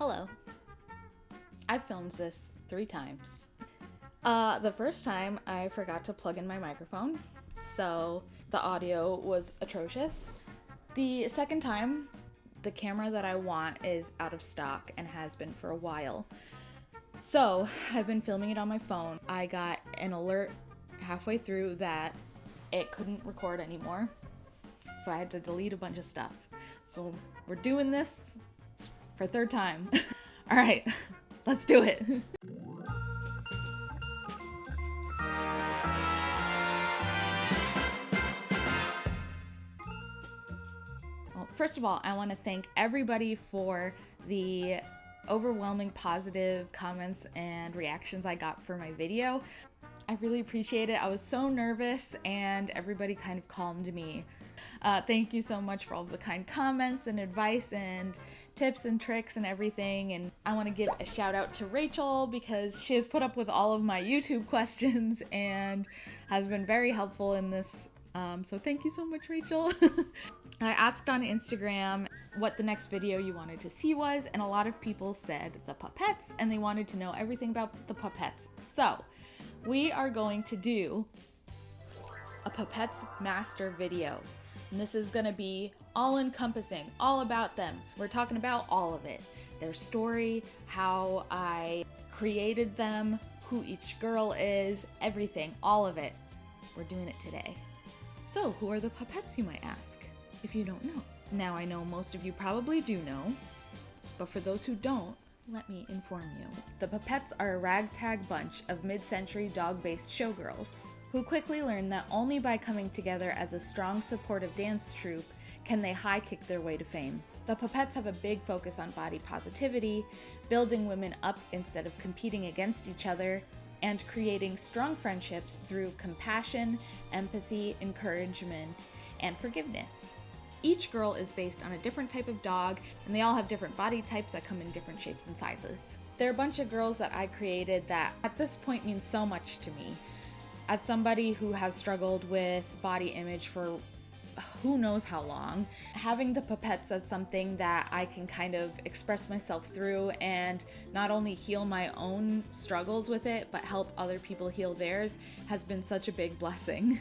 Hello. I filmed this 3 times. The first time I forgot to plug in my microphone, so the audio was atrocious. The second time, the camera that I want is out of stock and has been for a while. So I've been filming it on my phone. I got an alert halfway through that it couldn't record anymore, so I had to delete a bunch of stuff. So we're doing this for a third time. All right, let's do it. Well, first of all, I want to thank everybody for the overwhelming positive comments and reactions I got for my video. I really appreciate it. I was so nervous and everybody kind of calmed me. Thank you so much for all the kind comments and advice and tips and tricks and everything. And I want to give a shout out to Rachel because she has put up with all of my YouTube questions and has been very helpful in this. So thank you so much, Rachel. I asked on Instagram what the next video you wanted to see was, and a lot of people said the Pipettes, and they wanted to know everything about the Pipettes. So we are going to do a Pipettes master video. And this is going to be all-encompassing, all about them. We're talking about all of it. Their story, how I created them, who each girl is, everything, all of it. We're doing it today. So, who are the Pipettes, you might ask, if you don't know? Now, I know most of you probably do know, but for those who don't, let me inform you. The Pipettes are a ragtag bunch of mid-century dog-based showgirls who quickly learn that only by coming together as a strong, supportive dance troupe can they high-kick their way to fame. The Pipettes have a big focus on body positivity, building women up instead of competing against each other, and creating strong friendships through compassion, empathy, encouragement, and forgiveness. Each girl is based on a different type of dog, and they all have different body types that come in different shapes and sizes. They're a bunch of girls that I created that at this point means so much to me. As somebody who has struggled with body image for who knows how long, having the Pipettes as something that I can kind of express myself through and not only heal my own struggles with it, but help other people heal theirs has been such a big blessing.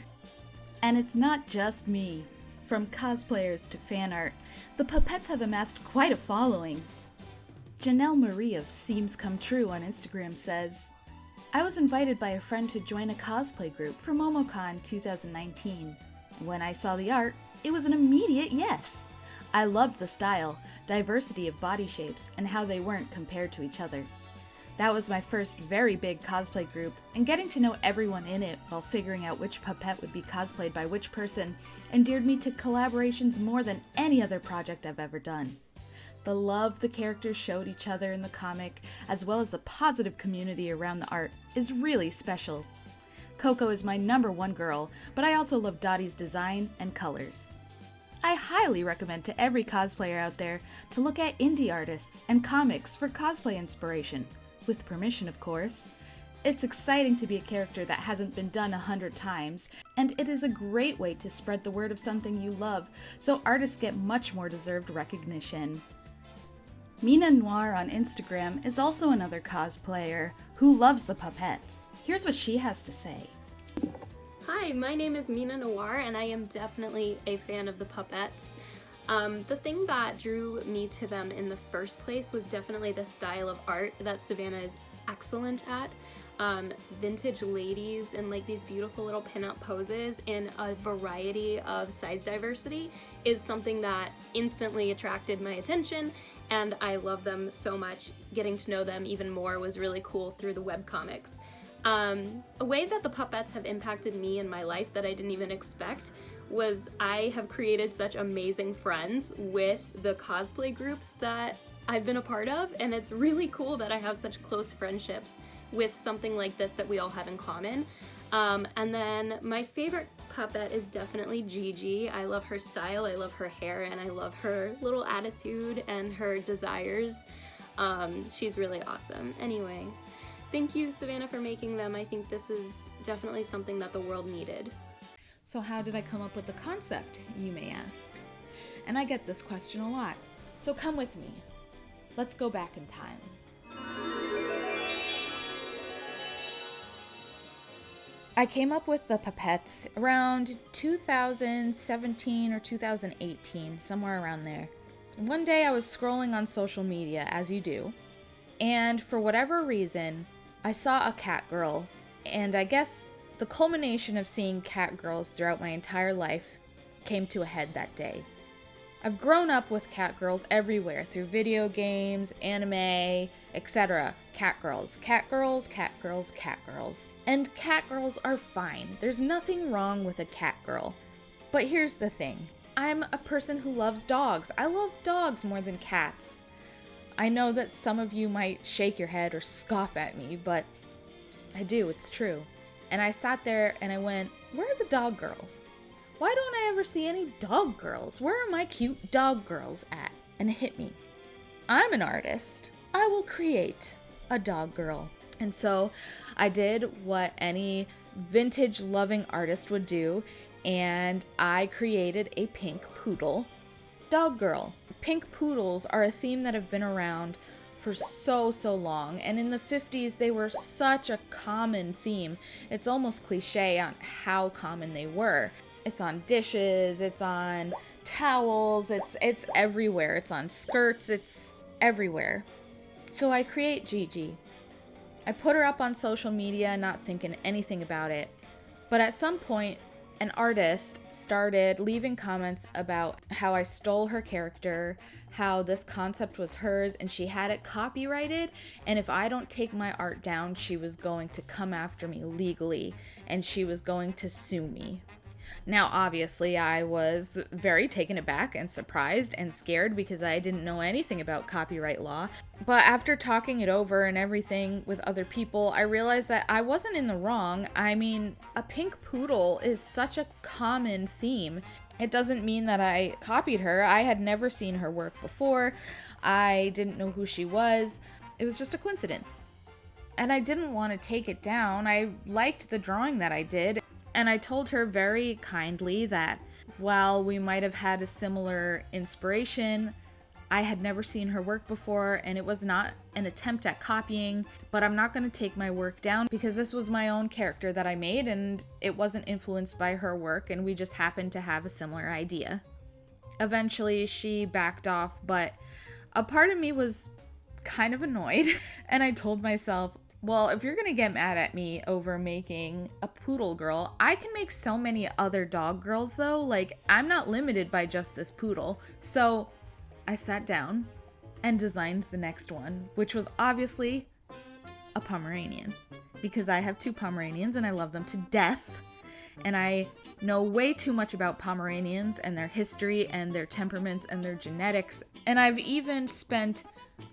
And it's not just me. From cosplayers to fan art, the Pipettes have amassed quite a following. Janelle Marie of Seems Come True on Instagram says, I was invited by a friend to join a cosplay group for MomoCon 2019. When I saw the art, it was an immediate yes. I loved the style, diversity of body shapes, and how they weren't compared to each other. That was my first very big cosplay group, and getting to know everyone in it while figuring out which Pipette would be cosplayed by which person endeared me to collaborations more than any other project I've ever done. The love the characters showed each other in the comic, as well as the positive community around the art, is really special. Coco is my #1 girl, but I also love Dottie's design and colors. I highly recommend to every cosplayer out there to look at indie artists and comics for cosplay inspiration, with permission of course. It's exciting to be a character that hasn't been done 100 times, and it is a great way to spread the word of something you love, so artists get much more deserved recognition. Mina Noir on Instagram is also another cosplayer who loves the Pipettes. Here's what she has to say. Hi, my name is Mina Noir, and I am definitely a fan of the Pipettes. The thing that drew me to them in the first place was definitely the style of art that Savannah is excellent at. Vintage ladies and like these beautiful little pinup poses in a variety of size diversity is something that instantly attracted my attention, and I love them so much. Getting to know them even more was really cool through the webcomics. A way that the Pipettes have impacted me in my life that I didn't even expect was I have created such amazing friends with the cosplay groups that I've been a part of, and it's really cool that I have such close friendships with something like this that we all have in common. And then my favorite Pipette is definitely Gigi. I love her style, I love her hair, and I love her little attitude and her desires. She's really awesome. Anyway, thank you, Savannah, for making them. I think this is definitely something that the world needed. So how did I come up with the concept, you may ask? And I get this question a lot. So come with me. Let's go back in time. I came up with the Pipettes around 2017 or 2018, somewhere around there. One day I was scrolling on social media, as you do, and for whatever reason, I saw a cat girl, and I guess the culmination of seeing cat girls throughout my entire life came to a head that day. I've grown up with cat girls everywhere through video games, anime, etc. Cat girls, cat girls, cat girls, cat girls. And cat girls are fine. There's nothing wrong with a cat girl. But here's the thing. I'm a person who loves dogs. I love dogs more than cats. I know that some of you might shake your head or scoff at me, but I do, it's true. And I sat there and I went, where are the dog girls? Why don't I ever see any dog girls? Where are my cute dog girls at? And it hit me. I'm an artist. I will create a dog girl. And so I did what any vintage loving artist would do, and I created a pink poodle dog girl. Pink poodles are a theme that have been around for so long, and in the 50s they were such a common theme. It's almost cliche on how common they were. It's on dishes, it's on towels, it's everywhere. It's on skirts, it's everywhere. So I create Gigi. I put her up on social media, not thinking anything about it. But at some point, an artist started leaving comments about how I stole her character, how this concept was hers and she had it copyrighted, and if I don't take my art down, she was going to come after me legally and she was going to sue me. Now, obviously, I was very taken aback and surprised and scared because I didn't know anything about copyright law. But after talking it over and everything with other people, I realized that I wasn't in the wrong. I mean, a pink poodle is such a common theme. It doesn't mean that I copied her. I had never seen her work before. I didn't know who she was. It was just a coincidence. And I didn't want to take it down. I liked the drawing that I did. And I told her very kindly that while we might have had a similar inspiration, I had never seen her work before and it was not an attempt at copying, but I'm not going to take my work down because this was my own character that I made and it wasn't influenced by her work and we just happened to have a similar idea. Eventually she backed off, but a part of me was kind of annoyed and I told myself, well, if you're gonna get mad at me over making a poodle girl, I can make so many other dog girls though. Like, I'm not limited by just this poodle. So I sat down and designed the next one, which was obviously a Pomeranian. Because I have 2 Pomeranians and I love them to death. And I know way too much about Pomeranians and their history and their temperaments and their genetics. And I've even spent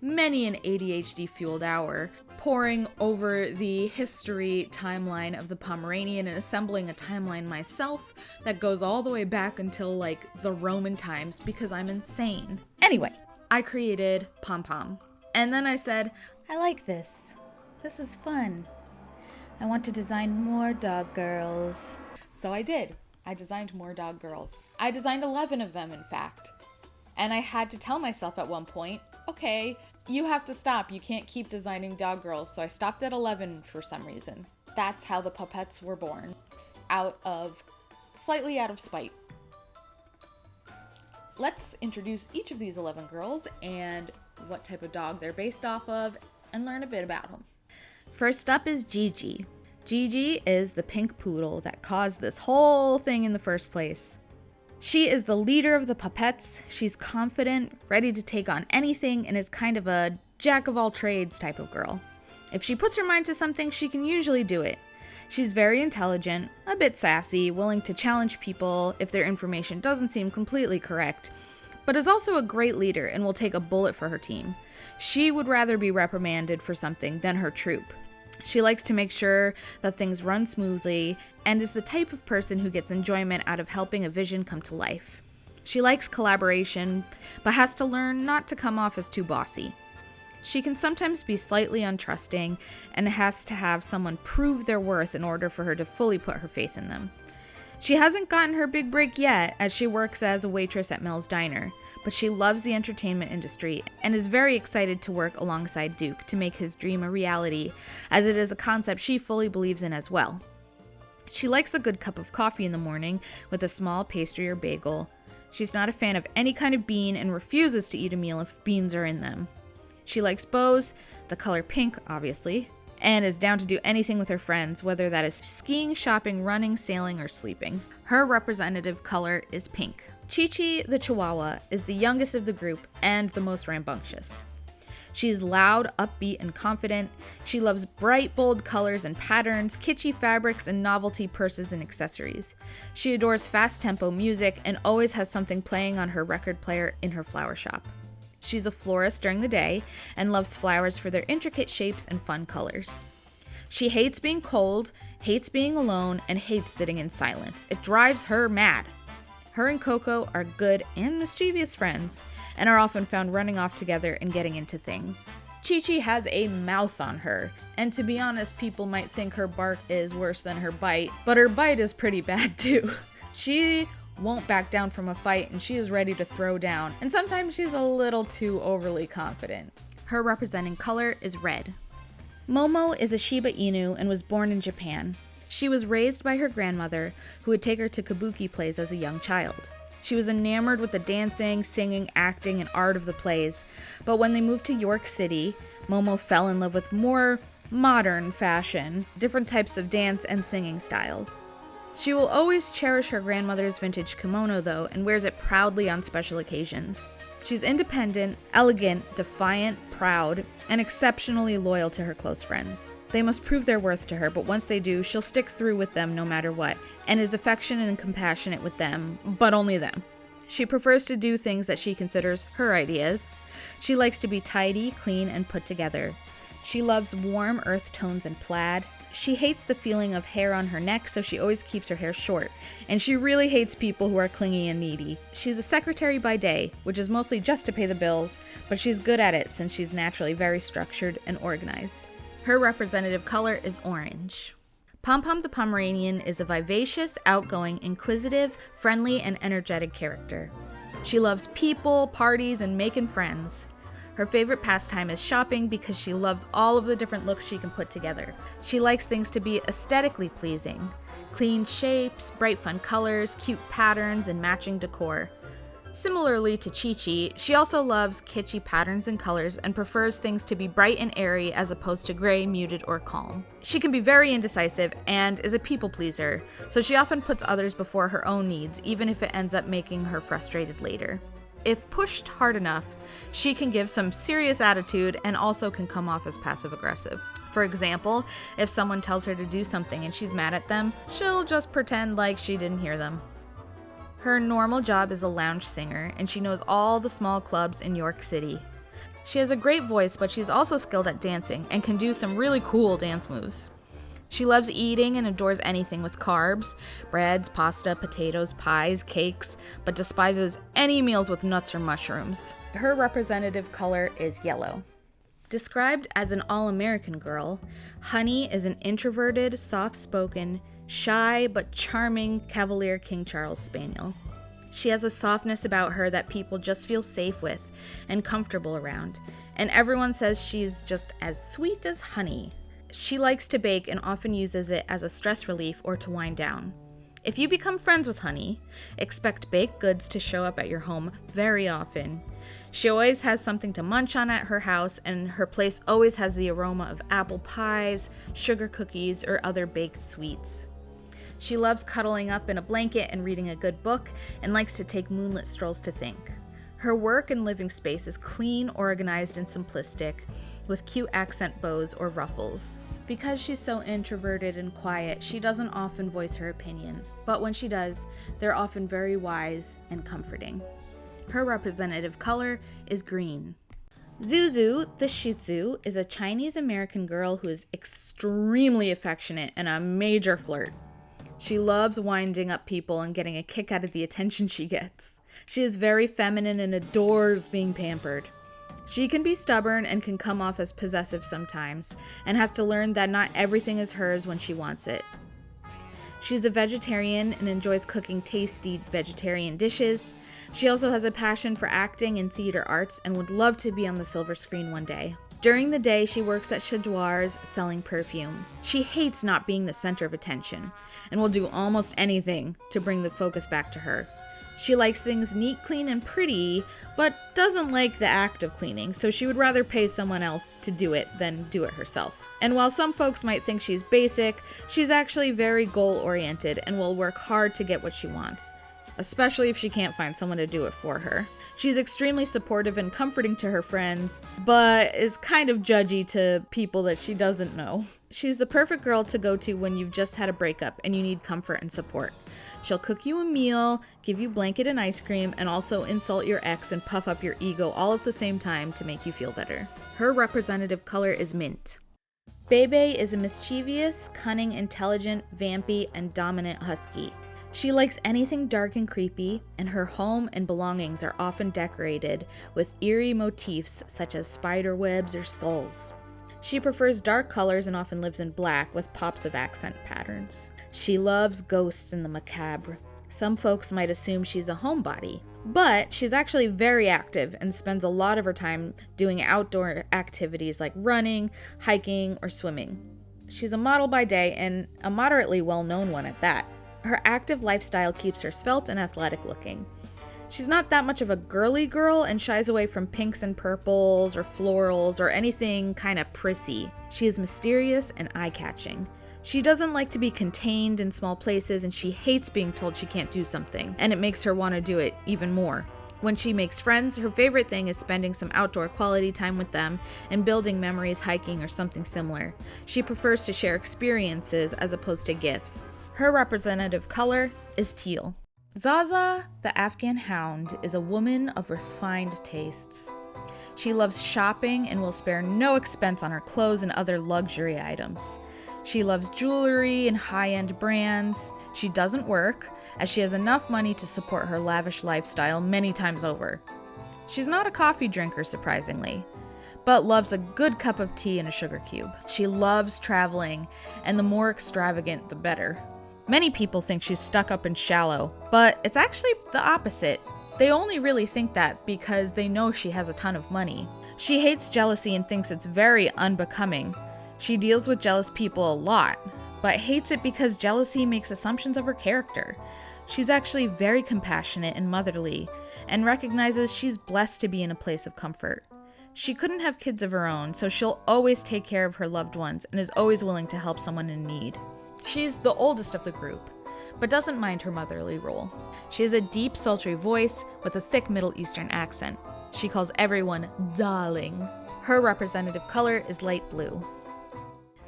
many an ADHD-fueled hour poring over the history timeline of the Pomeranian and assembling a timeline myself that goes all the way back until like the Roman times because I'm insane. Anyway, I created Pom Pom. And then I said, I like this. This is fun. I want to design more dog girls. So I did. I designed more dog girls. I designed 11 of them, in fact. And I had to tell myself at one point, okay, you have to stop. You can't keep designing dog girls. So I stopped at 11 for some reason. That's how the Pipettes were born. Slightly out of spite. Let's introduce each of these 11 girls and what type of dog they're based off of and learn a bit about them. First up is Gigi. Gigi is the pink poodle that caused this whole thing in the first place. She is the leader of the Pipettes. She's confident, ready to take on anything, and is kind of a jack-of-all-trades type of girl. If she puts her mind to something, she can usually do it. She's very intelligent, a bit sassy, willing to challenge people if their information doesn't seem completely correct, but is also a great leader and will take a bullet for her team. She would rather be reprimanded for something than her troop. She likes to make sure that things run smoothly and is the type of person who gets enjoyment out of helping a vision come to life. She likes collaboration, but has to learn not to come off as too bossy. She can sometimes be slightly untrusting and has to have someone prove their worth in order for her to fully put her faith in them. She hasn't gotten her big break yet, as she works as a waitress at Mel's Diner, but she loves the entertainment industry and is very excited to work alongside Duke to make his dream a reality, as it is a concept she fully believes in as well. She likes a good cup of coffee in the morning with a small pastry or bagel. She's not a fan of any kind of bean and refuses to eat a meal if beans are in them. She likes bows, the color pink, obviously, and is down to do anything with her friends, whether that is skiing, shopping, running, sailing, or sleeping. Her representative color is pink. Chi-Chi, the Chihuahua, is the youngest of the group and the most rambunctious. She is loud, upbeat, and confident. She loves bright, bold colors and patterns, kitschy fabrics, and novelty purses and accessories. She adores fast-tempo music and always has something playing on her record player in her flower shop. She's a florist during the day and loves flowers for their intricate shapes and fun colors. She hates being cold, hates being alone, and hates sitting in silence. It drives her mad. Her and Coco are good and mischievous friends, and are often found running off together and getting into things. Chi-Chi has a mouth on her, and to be honest, people might think her bark is worse than her bite, but her bite is pretty bad too. She won't back down from a fight, and she is ready to throw down, and sometimes she's a little too overly confident. Her representing color is red. Momo is a Shiba Inu and was born in Japan. She was raised by her grandmother, who would take her to kabuki plays as a young child. She was enamored with the dancing, singing, acting, and art of the plays, but when they moved to York City, Momo fell in love with more modern fashion, different types of dance and singing styles. She will always cherish her grandmother's vintage kimono, though, and wears it proudly on special occasions. She's independent, elegant, defiant, proud, and exceptionally loyal to her close friends. They must prove their worth to her, but once they do, she'll stick through with them no matter what, and is affectionate and compassionate with them, but only them. She prefers to do things that she considers her ideas. She likes to be tidy, clean, and put together. She loves warm earth tones and plaid. She hates the feeling of hair on her neck, so she always keeps her hair short. And she really hates people who are clingy and needy. She's a secretary by day, which is mostly just to pay the bills, but she's good at it since she's naturally very structured and organized. Her representative color is orange. Pom Pom the Pomeranian is a vivacious, outgoing, inquisitive, friendly, and energetic character. She loves people, parties, and making friends. Her favorite pastime is shopping because she loves all of the different looks she can put together. She likes things to be aesthetically pleasing. Clean shapes, bright fun colors, cute patterns, and matching decor. Similarly to Chi-Chi, she also loves kitschy patterns and colors and prefers things to be bright and airy as opposed to gray, muted, or calm. She can be very indecisive and is a people pleaser, so she often puts others before her own needs, even if it ends up making her frustrated later. If pushed hard enough, she can give some serious attitude and also can come off as passive-aggressive. For example, if someone tells her to do something and she's mad at them, she'll just pretend like she didn't hear them. Her normal job is a lounge singer, and she knows all the small clubs in York City. She has a great voice, but she's also skilled at dancing and can do some really cool dance moves. She loves eating and adores anything with carbs, breads, pasta, potatoes, pies, cakes, but despises any meals with nuts or mushrooms. Her representative color is yellow. Described as an all-American girl, Honey is an introverted, soft-spoken, shy but charming Cavalier King Charles Spaniel. She has a softness about her that people just feel safe with and comfortable around, and everyone says she's just as sweet as honey. She likes to bake and often uses it as a stress relief or to wind down. If you become friends with Honey, expect baked goods to show up at your home very often. She always has something to munch on at her house, and her place always has the aroma of apple pies, sugar cookies, or other baked sweets. She loves cuddling up in a blanket and reading a good book, and likes to take moonlit strolls to think. Her work and living space is clean, organized, and simplistic, with cute accent bows or ruffles. Because she's so introverted and quiet, she doesn't often voice her opinions, but when she does, they're often very wise and comforting. Her representative color is green. Zuzu, the Shih Tzu, is a Chinese-American girl who is extremely affectionate and a major flirt. She loves winding up people and getting a kick out of the attention she gets. She is very feminine and adores being pampered. She can be stubborn and can come off as possessive sometimes, and has to learn that not everything is hers when she wants it. She's a vegetarian and enjoys cooking tasty vegetarian dishes. She also has a passion for acting and theater arts and would love to be on the silver screen one day. During the day, she works at Chadwar's selling perfume. She hates not being the center of attention and will do almost anything to bring the focus back to her. She likes things neat, clean, and pretty, but doesn't like the act of cleaning, so she would rather pay someone else to do it than do it herself. And while some folks might think she's basic, she's actually very goal-oriented and will work hard to get what she wants, especially if she can't find someone to do it for her. She's extremely supportive and comforting to her friends, but is kind of judgy to people that she doesn't know. She's the perfect girl to go to when you've just had a breakup and you need comfort and support. She'll cook you a meal, give you blanket and ice cream, and also insult your ex and puff up your ego all at the same time to make you feel better. Her representative color is mint. Bebe is a mischievous, cunning, intelligent, vampy, and dominant husky. She likes anything dark and creepy, and her home and belongings are often decorated with eerie motifs such as spider webs or skulls. She prefers dark colors and often lives in black with pops of accent patterns. She loves ghosts and the macabre. Some folks might assume she's a homebody, but she's actually very active and spends a lot of her time doing outdoor activities like running, hiking, or swimming. She's a model by day and a moderately well-known one at that. Her active lifestyle keeps her svelte and athletic looking. She's not that much of a girly girl and shies away from pinks and purples or florals or anything kind of prissy. She is mysterious and eye-catching. She doesn't like to be contained in small places, and she hates being told she can't do something, and it makes her want to do it even more. When she makes friends, her favorite thing is spending some outdoor quality time with them and building memories hiking or something similar. She prefers to share experiences as opposed to gifts. Her representative color is teal. Zaza, the Afghan hound, is a woman of refined tastes. She loves shopping and will spare no expense on her clothes and other luxury items. She loves jewelry and high-end brands. She doesn't work, as she has enough money to support her lavish lifestyle many times over. She's not a coffee drinker, surprisingly, but loves a good cup of tea and a sugar cube. She loves traveling, and the more extravagant, the better. Many people think she's stuck up and shallow, but it's actually the opposite. They only really think that because they know she has a ton of money. She hates jealousy and thinks it's very unbecoming. She deals with jealous people a lot, but hates it because jealousy makes assumptions of her character. She's actually very compassionate and motherly, and recognizes she's blessed to be in a place of comfort. She couldn't have kids of her own, so she'll always take care of her loved ones and is always willing to help someone in need. She's the oldest of the group, but doesn't mind her motherly role. She has a deep, sultry voice with a thick Middle Eastern accent. She calls everyone darling. Her representative color is light blue.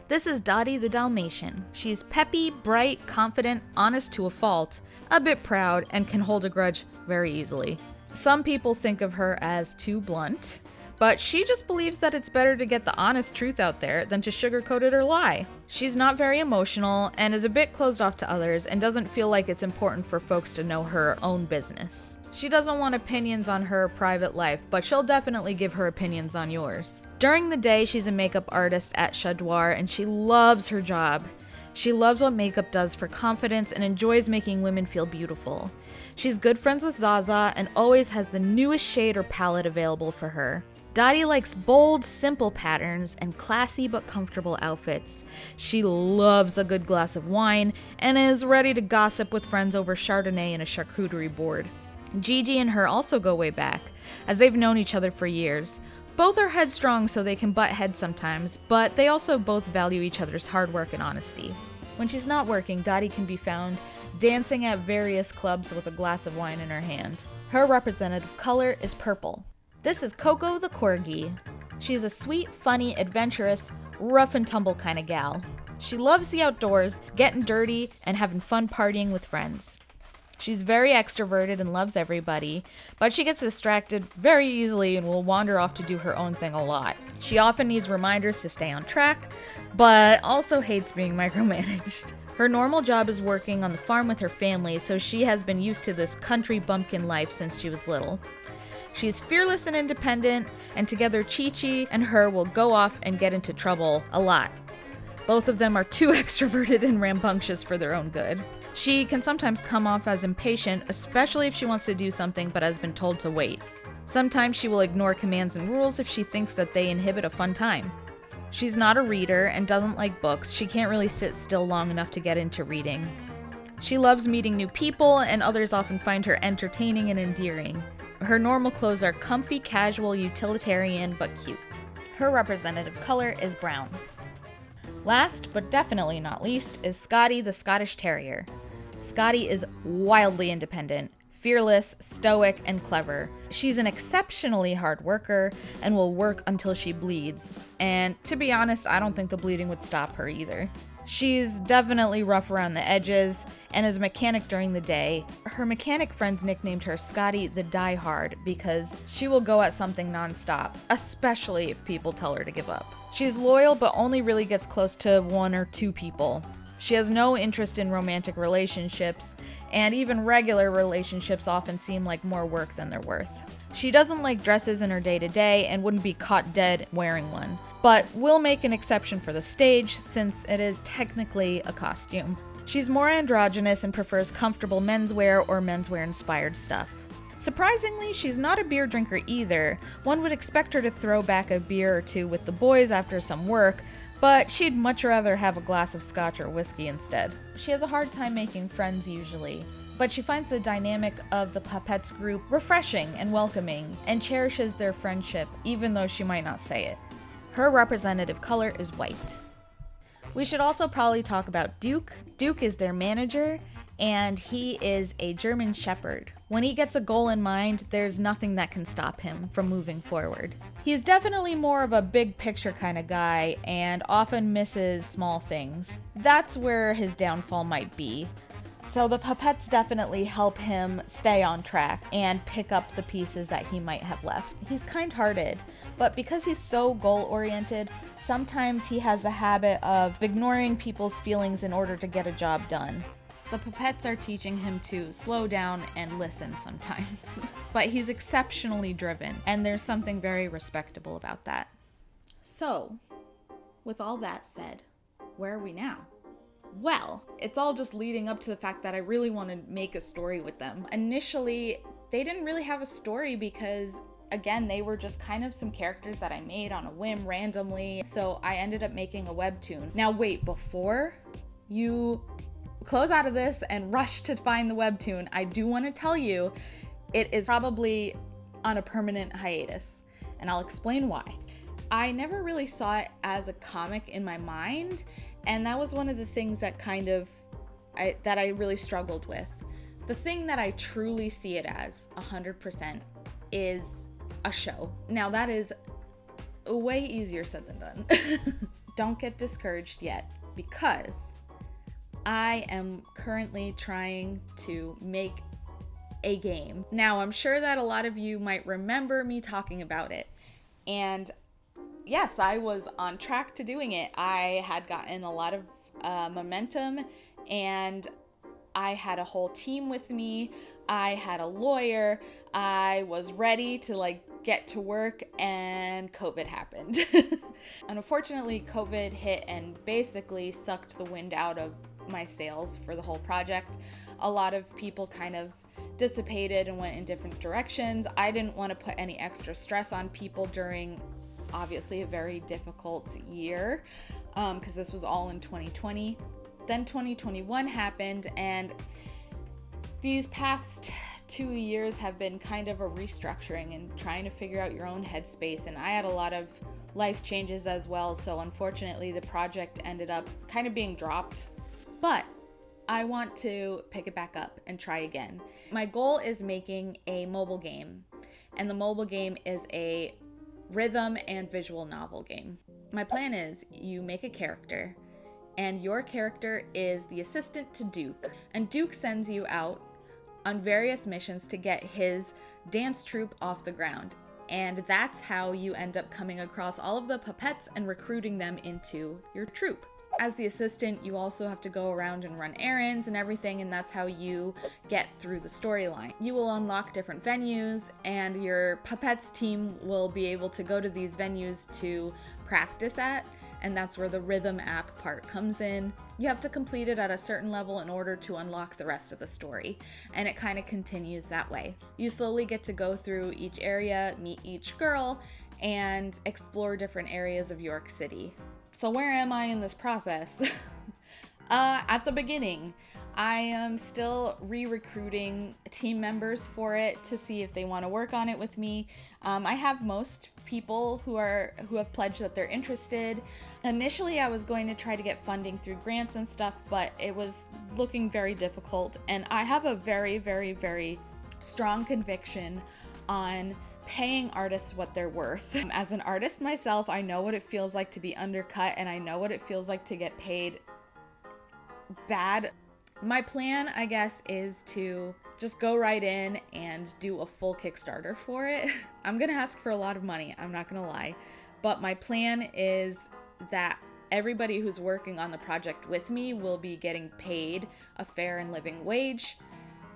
This is Dottie the Dalmatian. She's peppy, bright, confident, honest to a fault, a bit proud, and can hold a grudge very easily. Some people think of her as too blunt, but she just believes that it's better to get the honest truth out there than to sugarcoat it or lie. She's not very emotional and is a bit closed off to others and doesn't feel like it's important for folks to know her own business. She doesn't want opinions on her private life, but she'll definitely give her opinions on yours. During the day, she's a makeup artist at Chadwar and she loves her job. She loves what makeup does for confidence and enjoys making women feel beautiful. She's good friends with Zaza and always has the newest shade or palette available for her. Dottie likes bold, simple patterns and classy but comfortable outfits. She loves a good glass of wine and is ready to gossip with friends over Chardonnay and a charcuterie board. Gigi and her also go way back, as they've known each other for years. Both are headstrong, so they can butt heads sometimes, but they also both value each other's hard work and honesty. When she's not working, Dottie can be found dancing at various clubs with a glass of wine in her hand. Her representative color is purple. This is Coco the Corgi. She's a sweet, funny, adventurous, rough and tumble kind of gal. She loves the outdoors, getting dirty, and having fun partying with friends. She's very extroverted and loves everybody, but she gets distracted very easily and will wander off to do her own thing a lot. She often needs reminders to stay on track, but also hates being micromanaged. Her normal job is working on the farm with her family, so she has been used to this country bumpkin life since she was little. She's fearless and independent, and together Chi-Chi and her will go off and get into trouble a lot. Both of them are too extroverted and rambunctious for their own good. She can sometimes come off as impatient, especially if she wants to do something but has been told to wait. Sometimes she will ignore commands and rules if she thinks that they inhibit a fun time. She's not a reader and doesn't like books. She can't really sit still long enough to get into reading. She loves meeting new people, and others often find her entertaining and endearing. Her normal clothes are comfy, casual, utilitarian, but cute. Her representative color is brown. Last, but definitely not least, is Scotty the Scottish Terrier. Scotty is wildly independent, fearless, stoic, and clever. She's an exceptionally hard worker and will work until she bleeds. And to be honest, I don't think the bleeding would stop her either. She's definitely rough around the edges and is a mechanic during the day. Her mechanic friends nicknamed her Scotty the Die Hard because she will go at something nonstop, especially if people tell her to give up. She's loyal but only really gets close to 1 or 2 people. She has no interest in romantic relationships, and even regular relationships often seem like more work than they're worth. She doesn't like dresses in her day-to-day and wouldn't be caught dead wearing one, but will make an exception for the stage since it is technically a costume. She's more androgynous and prefers comfortable menswear or menswear-inspired stuff. Surprisingly, she's not a beer drinker either. One would expect her to throw back a beer or two with the boys after some work, but she'd much rather have a glass of scotch or whiskey instead. She has a hard time making friends usually, but she finds the dynamic of the Pipettes group refreshing and welcoming, and cherishes their friendship even though she might not say it. Her representative color is white. We should also probably talk about Duke. Duke is their manager, and he is a German Shepherd. When he gets a goal in mind, there's nothing that can stop him from moving forward. He's definitely more of a big picture kind of guy and often misses small things. That's where his downfall might be. So the Pipettes definitely help him stay on track and pick up the pieces that he might have left. He's kind-hearted, but because he's so goal-oriented, sometimes he has a habit of ignoring people's feelings in order to get a job done. The Pipettes are teaching him to slow down and listen sometimes. But he's exceptionally driven, and there's something very respectable about that. So, with all that said, where are we now? Well, it's all just leading up to the fact that I really want to make a story with them. Initially, they didn't really have a story because, again, they were just kind of some characters that I made on a whim randomly. So I ended up making a webtoon. Now wait, before you close out of this and rush to find the webtoon, I do want to tell you it is probably on a permanent hiatus, and I'll explain why. I never really saw it as a comic in my mind, and that was one of the things that I really struggled with. The thing that I truly see it as 100% is a show. Now that is way easier said than done. Don't get discouraged yet, because I am currently trying to make a game. Now, I'm sure that a lot of you might remember me talking about it. And yes, I was on track to doing it. I had gotten a lot of momentum, and I had a whole team with me. I had a lawyer. I was ready to get to work, and COVID happened. And unfortunately, COVID hit and basically sucked the wind out of my sails for the whole project. A lot of people kind of dissipated and went in different directions. I didn't want to put any extra stress on people during obviously a very difficult year, because this was all in 2020. Then 2021 happened, and these past 2 years have been kind of a restructuring and trying to figure out your own headspace, and I had a lot of life changes as well, so unfortunately the project ended up kind of being dropped. But I want to pick it back up and try again. My goal is making a mobile game, and the mobile game is a rhythm and visual novel game. My plan is you make a character, and your character is the assistant to Duke, and Duke sends you out on various missions to get his dance troupe off the ground, and that's how you end up coming across all of the Pipettes and recruiting them into your troupe. As the assistant, you also have to go around and run errands and everything, and that's how you get through the storyline. You will unlock different venues, and your Pipettes team will be able to go to these venues to practice at, and that's where the rhythm app part comes in. You have to complete it at a certain level in order to unlock the rest of the story, and it kind of continues that way. You slowly get to go through each area, meet each girl, and explore different areas of York City. So where am I in this process? At the beginning. I am still re-recruiting team members for it to see if they want to work on it with me. I have most people who have pledged that they're interested. Initially, I was going to try to get funding through grants and stuff, but it was looking very difficult. And I have a very, very, very strong conviction on paying artists what they're worth. As an artist myself, I know what it feels like to be undercut, and I know what it feels like to get paid bad. My plan, I guess, is to just go right in and do a full Kickstarter for it. I'm gonna ask for a lot of money, I'm not gonna lie, but my plan is that everybody who's working on the project with me will be getting paid a fair and living wage,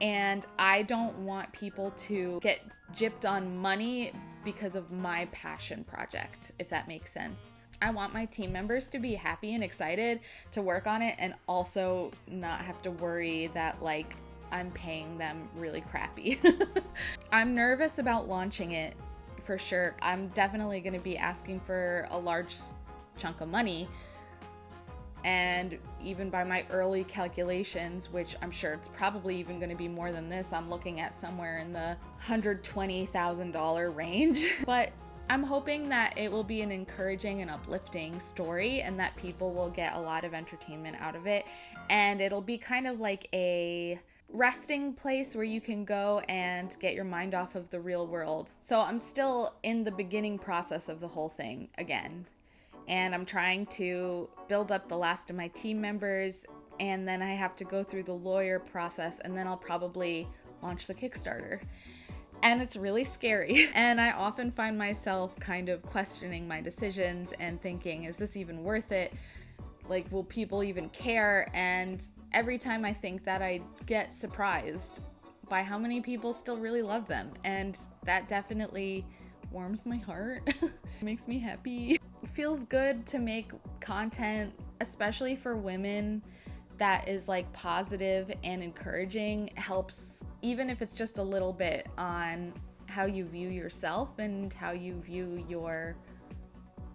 and I don't want people to get gypped on money because of my passion project, if that makes sense. I want my team members to be happy and excited to work on it, and also not have to worry that like I'm paying them really crappy. I'm nervous about launching it for sure. I'm definitely going to be asking for a large chunk of money, and even by my early calculations, which I'm sure it's probably even going to be more than this, I'm looking at somewhere in the $120,000 range. But I'm hoping that it will be an encouraging and uplifting story, and that people will get a lot of entertainment out of it, and it'll be kind of like a resting place where you can go and get your mind off of the real world. So I'm still in the beginning process of the whole thing again, and I'm trying to build up the last of my team members, and then I have to go through the lawyer process, and then I'll probably launch the Kickstarter. And it's really scary. And I often find myself kind of questioning my decisions and thinking, is this even worth it? Like, will people even care? And every time I think that, I get surprised by how many people still really love them. And that definitely warms my heart. Makes me happy. It feels good to make content, especially for women, that is like positive and encouraging. Helps, even if it's just a little bit, on how you view yourself and how you view your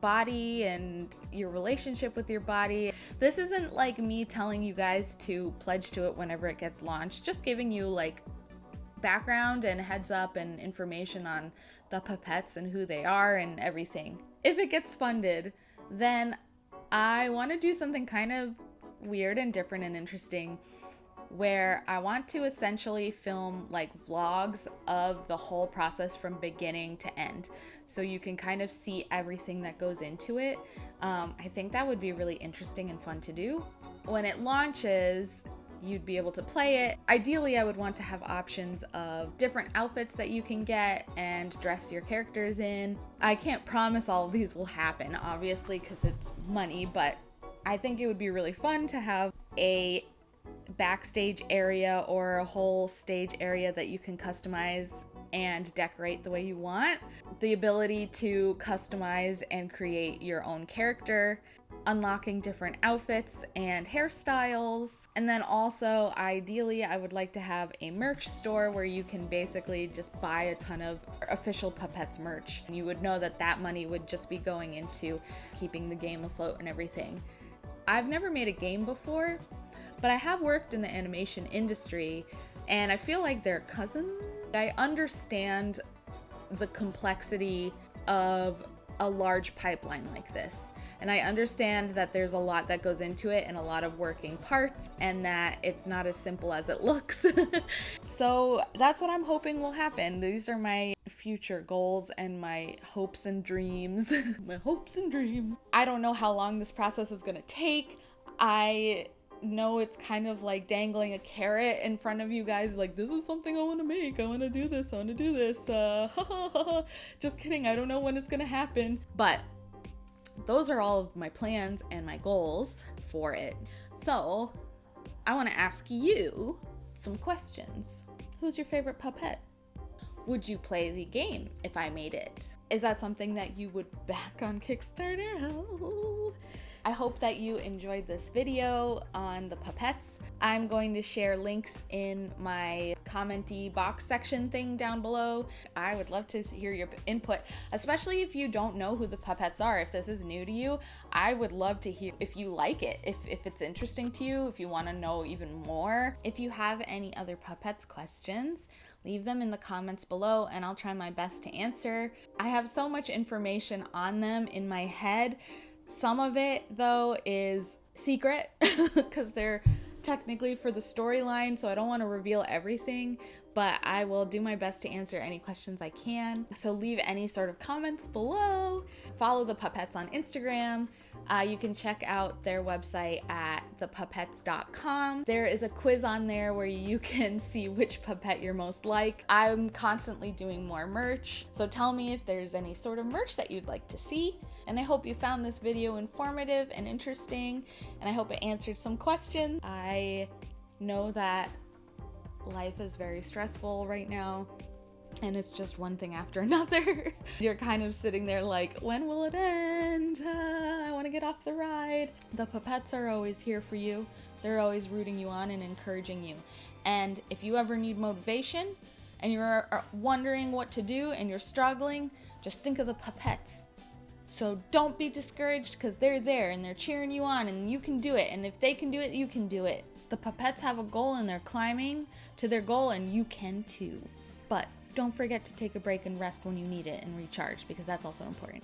body and your relationship with your body. This isn't like me telling you guys to pledge to it whenever it gets launched, just giving you like background and heads up and information on the Pipettes and who they are and everything. If it gets funded, then I want to do something kind of weird and different and interesting, where I want to essentially film like vlogs of the whole process from beginning to end, so you can kind of see everything that goes into it. I think that would be really interesting and fun to do. When it launches, you'd be able to play it. Ideally, I would want to have options of different outfits that you can get and dress your characters in. I can't promise all of these will happen, obviously, because it's money, but I think it would be really fun to have a backstage area or a whole stage area that you can customize and decorate the way you want. The ability to customize and create your own character, unlocking different outfits and hairstyles. And then also, ideally, I would like to have a merch store where you can basically just buy a ton of official Pipettes merch. And you would know that that money would just be going into keeping the game afloat and everything. I've never made a game before, but I have worked in the animation industry, and I feel like they're cousins. I understand the complexity of a large pipeline like this, and I understand that there's a lot that goes into it and a lot of working parts, and that it's not as simple as it looks. So that's what I'm hoping will happen. These are my future goals and my hopes and dreams. My hopes and dreams. I don't know how long this process is gonna take. I know it's kind of like dangling a carrot in front of you guys, like, this is something I want to make, I want to do this, just kidding, I don't know when it's gonna happen. But those are all of my plans and my goals for it. So I want to ask you some questions. Who's your favorite Pipette? Would you play the game if I made it? Is that something that you would back on Kickstarter? Oh. I hope that you enjoyed this video on the Pipettes. I'm going to share links in my commenty box section thing down below. I would love to hear your input, especially if you don't know who the Pipettes are. If this is new to you, I would love to hear if you like it, if it's interesting to you, if you want to know even more. If you have any other Pipettes questions, leave them in the comments below and I'll try my best to answer. I have so much information on them in my head. Some of it, though, is secret because they're technically for the storyline, so I don't want to reveal everything, but I will do my best to answer any questions I can. So leave any sort of comments below. Follow the Pipettes on Instagram. You can check out their website at thepipettes.com. There is a quiz on there where you can see which Pipette you're most like. I'm constantly doing more merch, so tell me if there's any sort of merch that you'd like to see. And I hope you found this video informative and interesting, and I hope it answered some questions. I know that life is very stressful right now, and it's just one thing after another. You're kind of sitting there like, when will it end? I want to get off the ride. The Pipettes are always here for you. They're always rooting you on and encouraging you. And if you ever need motivation and you're wondering what to do and you're struggling, just think of the Pipettes. So don't be discouraged, because they're there and they're cheering you on and you can do it. And if they can do it, you can do it. The Pipettes have a goal and they're climbing to their goal, and you can too. But don't forget to take a break and rest when you need it and recharge, because that's also important.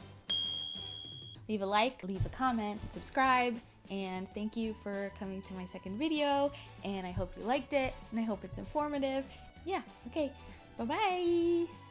Leave a like, leave a comment, subscribe, and thank you for coming to my second video. And I hope you liked it, and I hope it's informative. Yeah, okay, bye-bye.